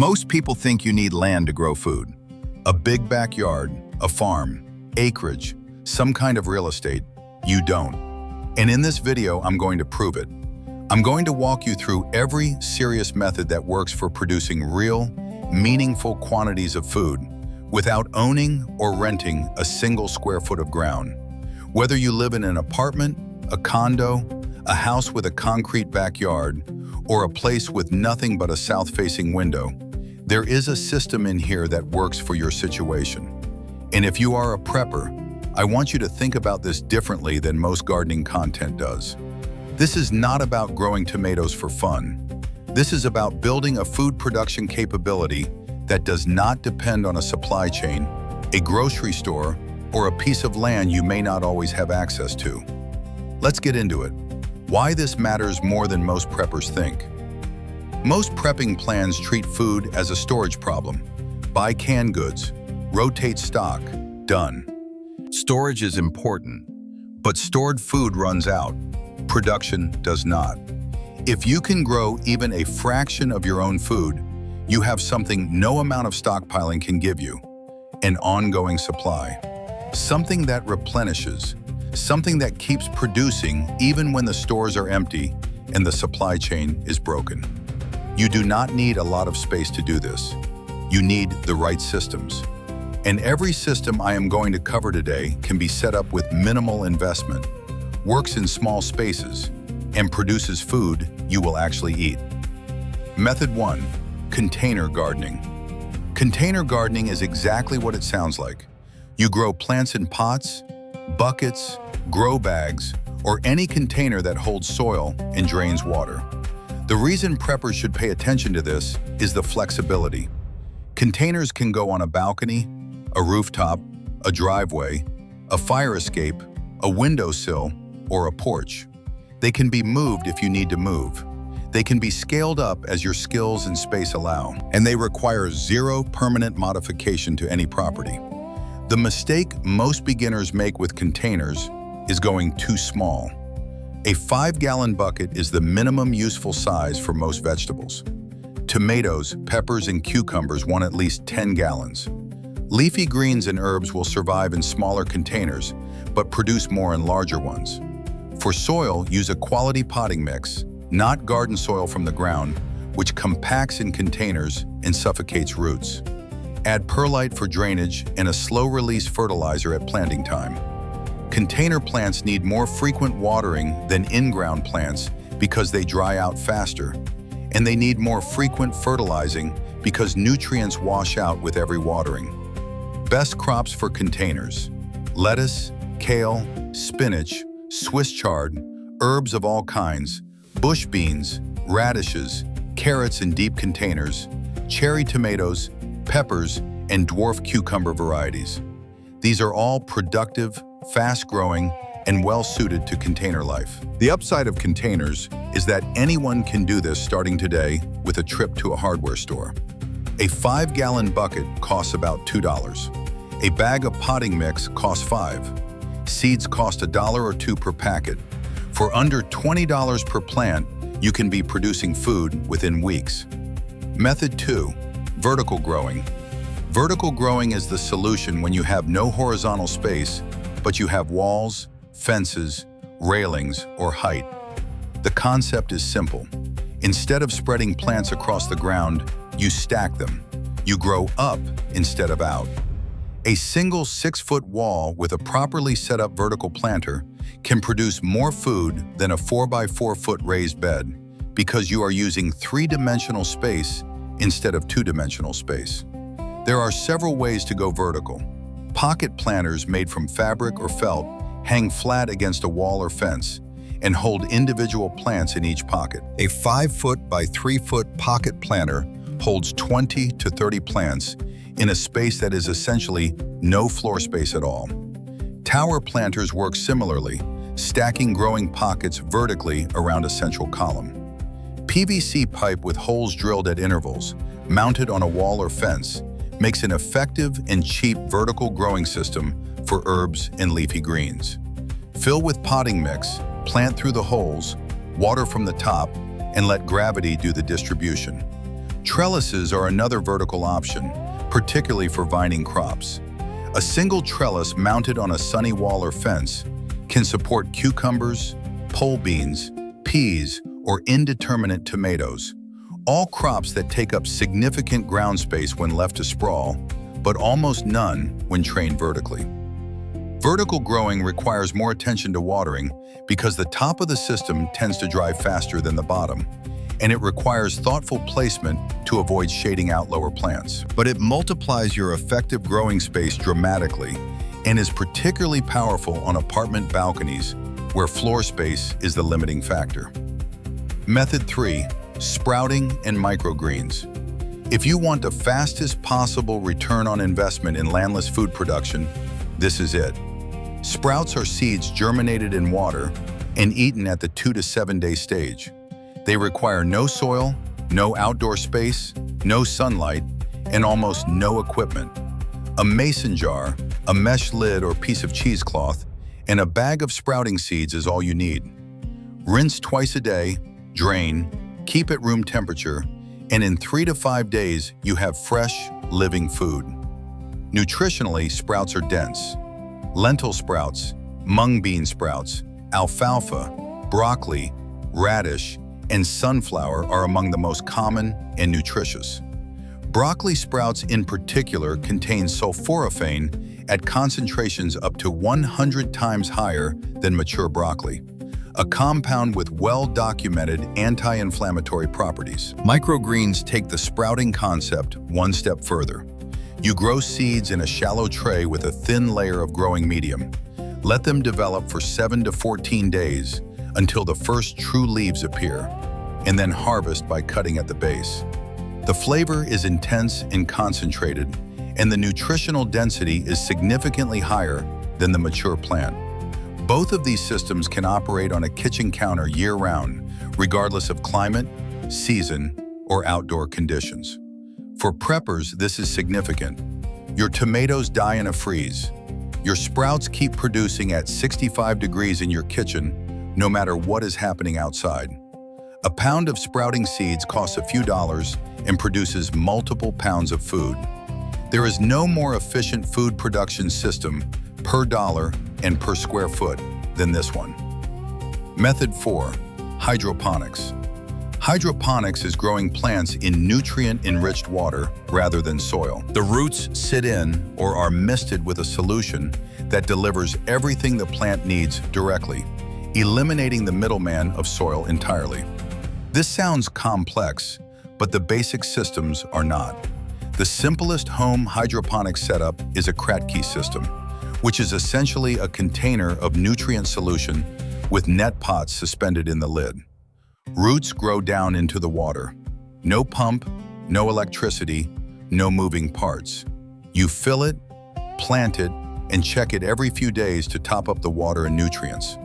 Most people think you need land to grow food. A big backyard, a farm, acreage, some kind of real estate. You don't. And in this video, I'm going to prove it. I'm going to walk you through every serious method that works for producing real, meaningful quantities of food without owning or renting a single square foot of ground. Whether you live in an apartment, a condo, a house with a concrete backyard, or a place with nothing but a south-facing window, there is a system in here that works for your situation. And if you are a prepper, I want you to think about this differently than most gardening content does. This is not about growing tomatoes for fun. This is about building a food production capability that does not depend on a supply chain, a grocery store, or a piece of land you may not always have access to. Let's get into it. Why this matters more than most preppers think. Most prepping plans treat food as a storage problem. Buy canned goods, rotate stock, done. Storage is important, but stored food runs out. Production does not. If you can grow even a fraction of your own food, you have something no amount of stockpiling can give you: an ongoing supply. Something that replenishes, something that keeps producing even when the stores are empty and the supply chain is broken. You do not need a lot of space to do this. You need the right systems. And every system I am going to cover today can be set up with minimal investment, works in small spaces, and produces food you will actually eat. Method 1. Container gardening. Container gardening is exactly what it sounds like. You grow plants in pots, buckets, grow bags, or any container that holds soil and drains water. The reason preppers should pay attention to this is the flexibility. Containers can go on a balcony, a rooftop, a driveway, a fire escape, a windowsill, or a porch. They can be moved if you need to move. They can be scaled up as your skills and space allow, and they require zero permanent modification to any property. The mistake most beginners make with containers is going too small. A 5-gallon bucket is the minimum useful size for most vegetables. Tomatoes, peppers, and cucumbers want at least 10 gallons. Leafy greens and herbs will survive in smaller containers, but produce more in larger ones. For soil, use a quality potting mix, not garden soil from the ground, which compacts in containers and suffocates roots. Add perlite for drainage and a slow-release fertilizer at planting time. Container plants need more frequent watering than in-ground plants because they dry out faster, and they need more frequent fertilizing because nutrients wash out with every watering. Best crops for containers: lettuce, kale, spinach, Swiss chard, herbs of all kinds, bush beans, radishes, carrots in deep containers, cherry tomatoes, peppers, and dwarf cucumber varieties. These are all productive, fast-growing, and well-suited to container life. The upside of containers is that anyone can do this starting today with a trip to a hardware store. A 5-gallon bucket costs about $2. A bag of potting mix costs $5. Seeds cost $1 or $2 per packet. For under $20 per plant, you can be producing food within weeks. Method 2. Vertical growing. Vertical growing is the solution when you have no horizontal space, but you have walls, fences, railings, or height. The concept is simple. Instead of spreading plants across the ground, you stack them. You grow up instead of out. A single 6-foot wall with a properly set up vertical planter can produce more food than a 4-by-4-foot raised bed because you are using 3-dimensional space instead of 2-dimensional space. There are several ways to go vertical. Pocket planters made from fabric or felt hang flat against a wall or fence and hold individual plants in each pocket. A 5-foot by 3-foot pocket planter holds 20 to 30 plants in a space that is essentially no floor space at all. Tower planters work similarly, stacking growing pockets vertically around a central column. PVC pipe with holes drilled at intervals, mounted on a wall or fence, makes an effective and cheap vertical growing system for herbs and leafy greens. Fill with potting mix, plant through the holes, water from the top, and let gravity do the distribution. Trellises are another vertical option, particularly for vining crops. A single trellis mounted on a sunny wall or fence can support cucumbers, pole beans, peas, or indeterminate tomatoes, all crops that take up significant ground space when left to sprawl, but almost none when trained vertically. Vertical growing requires more attention to watering because the top of the system tends to dry faster than the bottom, and it requires thoughtful placement to avoid shading out lower plants. But it multiplies your effective growing space dramatically and is particularly powerful on apartment balconies where floor space is the limiting factor. Method 3. Sprouting and microgreens. If you want the fastest possible return on investment in landless food production, this is it. Sprouts are seeds germinated in water and eaten at the 2 to 7 day stage. They require no soil, no outdoor space, no sunlight, and almost no equipment. A mason jar, a mesh lid or piece of cheesecloth, and a bag of sprouting seeds is all you need. Rinse twice a day, drain, keep at room temperature, and in 3 to 5 days, you have fresh, living food. Nutritionally, sprouts are dense. Lentil sprouts, mung bean sprouts, alfalfa, broccoli, radish, and sunflower are among the most common and nutritious. Broccoli sprouts in particular contain sulforaphane at concentrations up to 100 times higher than mature broccoli, a compound with well-documented anti-inflammatory properties. Microgreens take the sprouting concept one step further. You grow seeds in a shallow tray with a thin layer of growing medium. Let them develop for 7 to 14 days until the first true leaves appear, and then harvest by cutting at the base. The flavor is intense and concentrated, and the nutritional density is significantly higher than the mature plant. Both of these systems can operate on a kitchen counter year-round, regardless of climate, season, or outdoor conditions. For preppers, this is significant. Your tomatoes die in a freeze. Your sprouts keep producing at 65 degrees in your kitchen, no matter what is happening outside. A pound of sprouting seeds costs a few dollars and produces multiple pounds of food. There is no more efficient food production system per dollar and per square foot than this one. Method 4. Hydroponics. Hydroponics is growing plants in nutrient-enriched water rather than soil. The roots sit in or are misted with a solution that delivers everything the plant needs directly, eliminating the middleman of soil entirely. This sounds complex, but the basic systems are not. The simplest home hydroponics setup is a Kratky system, which is essentially a container of nutrient solution with net pots suspended in the lid. Roots grow down into the water. No pump, no electricity, no moving parts. You fill it, plant it, and check it every few days to top up the water and nutrients.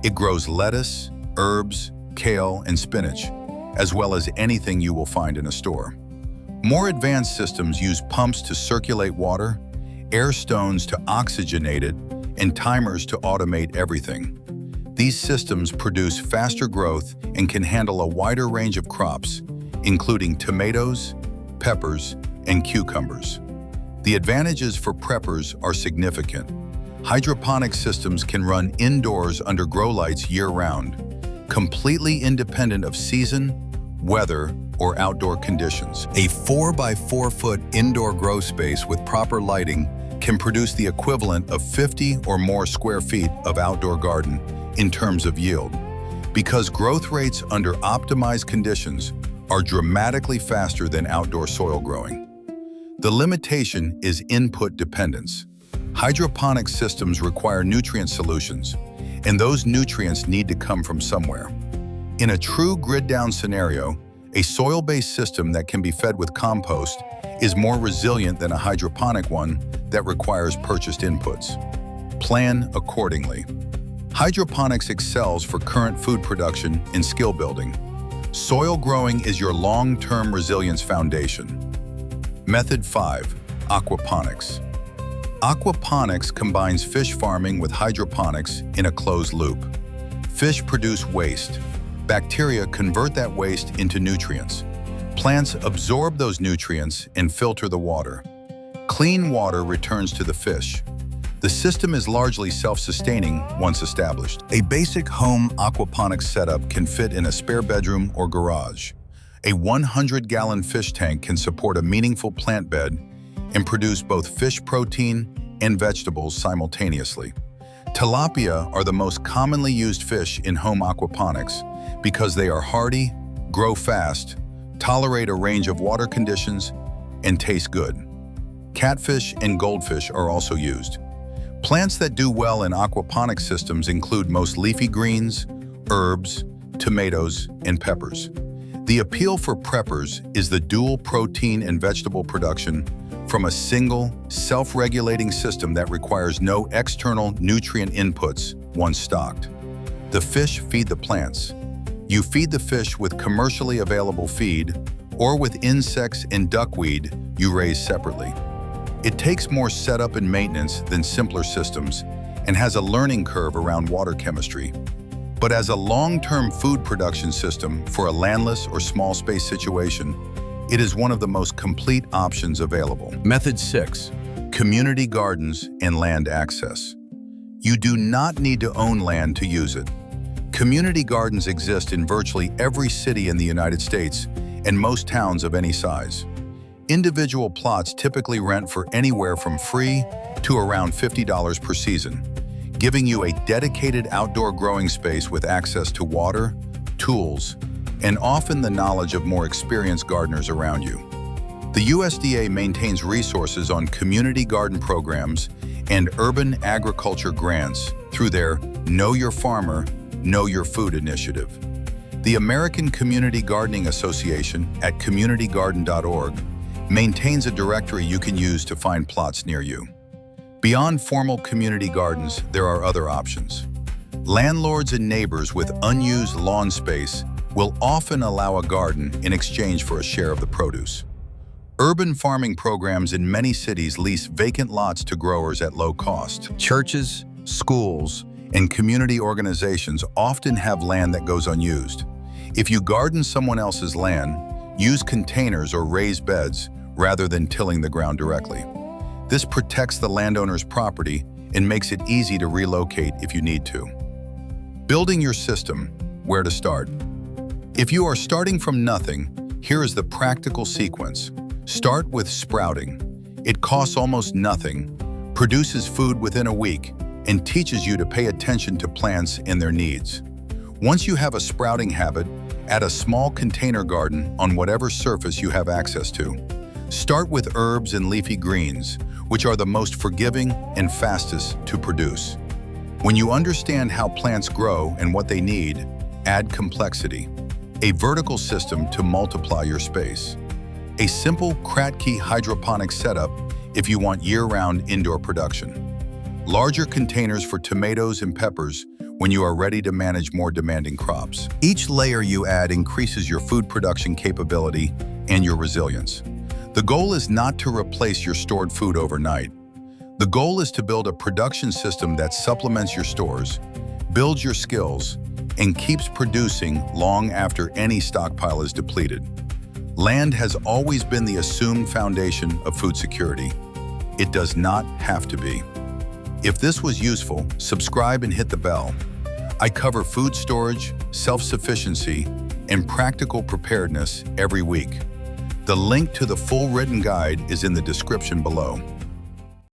It grows lettuce, herbs, kale, and spinach, as well as anything you will find in a store. More advanced systems use pumps to circulate water, air stones to oxygenate it, and timers to automate everything. These systems produce faster growth and can handle a wider range of crops, including tomatoes, peppers, and cucumbers. The advantages for preppers are significant. Hydroponic systems can run indoors under grow lights year-round, completely independent of season, weather, or outdoor conditions. A 4 by 4 foot indoor grow space with proper lighting can produce the equivalent of 50 or more square feet of outdoor garden in terms of yield, because growth rates under optimized conditions are dramatically faster than outdoor soil growing. The limitation is input dependence. Hydroponic systems require nutrient solutions, and those nutrients need to come from somewhere. In a true grid-down scenario, a soil-based system that can be fed with compost is more resilient than a hydroponic one that requires purchased inputs. Plan accordingly. Hydroponics excels for current food production and skill building. Soil growing is your long-term resilience foundation. Method 5. Aquaponics. Aquaponics combines fish farming with hydroponics in a closed loop. Fish produce waste. Bacteria convert that waste into nutrients. Plants absorb those nutrients and filter the water. Clean water returns to the fish. The system is largely self-sustaining once established. A basic home aquaponics setup can fit in a spare bedroom or garage. A 100-gallon fish tank can support a meaningful plant bed and produce both fish protein and vegetables simultaneously. Tilapia are the most commonly used fish in home aquaponics because they are hardy, grow fast, tolerate a range of water conditions, and taste good. Catfish and goldfish are also used. Plants that do well in aquaponics systems include most leafy greens, herbs, tomatoes, and peppers. The appeal for preppers is the dual protein and vegetable production from a single, self-regulating system that requires no external nutrient inputs once stocked. The fish feed the plants. You feed the fish with commercially available feed or with insects and duckweed you raise separately. It takes more setup and maintenance than simpler systems and has a learning curve around water chemistry. But as a long-term food production system for a landless or small space situation, it is one of the most complete options available. Method 6. Community gardens and land access. You do not need to own land to use it. Community gardens exist in virtually every city in the United States and most towns of any size. Individual plots typically rent for anywhere from free to around $50 per season, giving you a dedicated outdoor growing space with access to water, tools, and often the knowledge of more experienced gardeners around you. The USDA maintains resources on community garden programs and urban agriculture grants through their Know Your Farmer, Know Your Food initiative. The American Community Gardening Association at communitygarden.org maintains a directory you can use to find plots near you. Beyond formal community gardens, there are other options. Landlords and neighbors with unused lawn space will often allow a garden in exchange for a share of the produce. Urban farming programs in many cities lease vacant lots to growers at low cost. Churches, schools, and community organizations often have land that goes unused. If you garden someone else's land, use containers or raised beds rather than tilling the ground directly. This protects the landowner's property and makes it easy to relocate if you need to. Building your system, where to start. If you are starting from nothing, here is the practical sequence. Start with sprouting. It costs almost nothing, produces food within a week, and teaches you to pay attention to plants and their needs. Once you have a sprouting habit, add a small container garden on whatever surface you have access to. Start with herbs and leafy greens, which are the most forgiving and fastest to produce. When you understand how plants grow and what they need, add complexity. A vertical system to multiply your space. A simple Kratky hydroponic setup if you want year-round indoor production. Larger containers for tomatoes and peppers when you are ready to manage more demanding crops. Each layer you add increases your food production capability and your resilience. The goal is not to replace your stored food overnight. The goal is to build a production system that supplements your stores, builds your skills, and keeps producing long after any stockpile is depleted. Land has always been the assumed foundation of food security. It does not have to be. If this was useful, subscribe and hit the bell. I cover food storage, self-sufficiency, and practical preparedness every week. The link to the full written guide is in the description below.